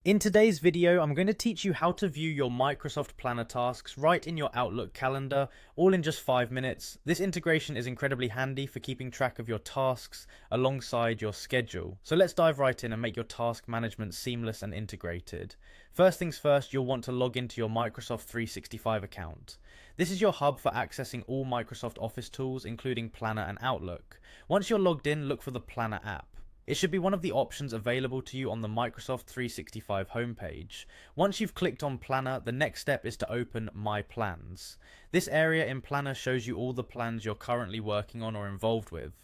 In today's video, I'm going to teach you how to view your Microsoft Planner tasks right in your Outlook calendar, all in just 5 minutes. This integration is incredibly handy for keeping track of your tasks alongside your schedule. So let's dive right in and make your task management seamless and integrated. First things first, you'll want to log into your Microsoft 365 account. This is your hub for accessing all Microsoft Office tools, including Planner and Outlook. Once you're logged in, look for the Planner app. It should be one of the options available to you on the Microsoft 365 homepage. Once you've clicked on Planner, the next step is to open My Plans. This area in Planner shows you all the plans you're currently working on or involved with.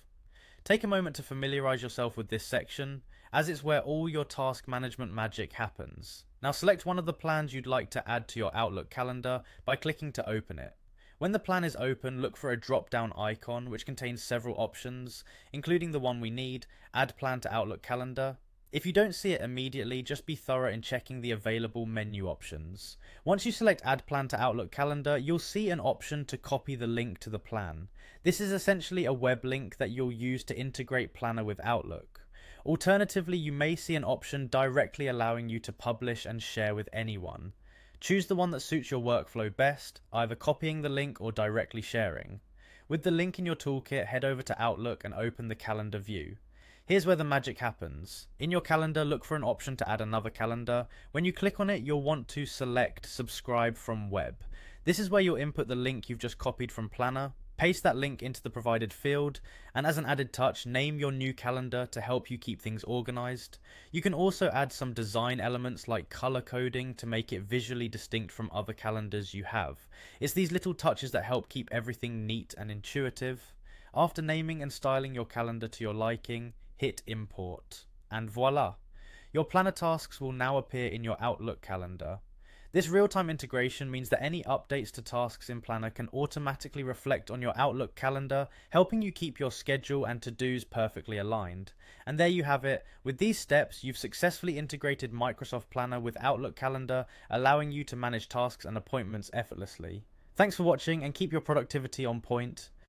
Take a moment to familiarize yourself with this section, as it's where all your task management magic happens. Now select one of the plans you'd like to add to your Outlook calendar by clicking to open it. When the plan is open, look for a drop-down icon which contains several options, including the one we need, Add Plan to Outlook Calendar. If you don't see it immediately, just be thorough in checking the available menu options. Once you select Add Plan to Outlook Calendar, you'll see an option to copy the link to the plan. This is essentially a web link that you'll use to integrate Planner with Outlook. Alternatively, you may see an option directly allowing you to publish and share with anyone. Choose the one that suits your workflow best, either copying the link or directly sharing. With the link in your toolkit, head over to Outlook and open the calendar view. Here's where the magic happens. In your calendar, look for an option to add another calendar. When you click on it, you'll want to select Subscribe from Web. This is where you'll input the link you've just copied from Planner. Paste that link into the provided field, and as an added touch, name your new calendar to help you keep things organized. You can also add some design elements like color coding to make it visually distinct from other calendars you have. It's these little touches that help keep everything neat and intuitive. After naming and styling your calendar to your liking, hit import. And voila! Your planner tasks will now appear in your Outlook calendar. This real-time integration means that any updates to tasks in Planner can automatically reflect on your Outlook calendar, helping you keep your schedule and to-dos perfectly aligned. And there you have it. With these steps, you've successfully integrated Microsoft Planner with Outlook calendar, allowing you to manage tasks and appointments effortlessly. Thanks for watching, and keep your productivity on point.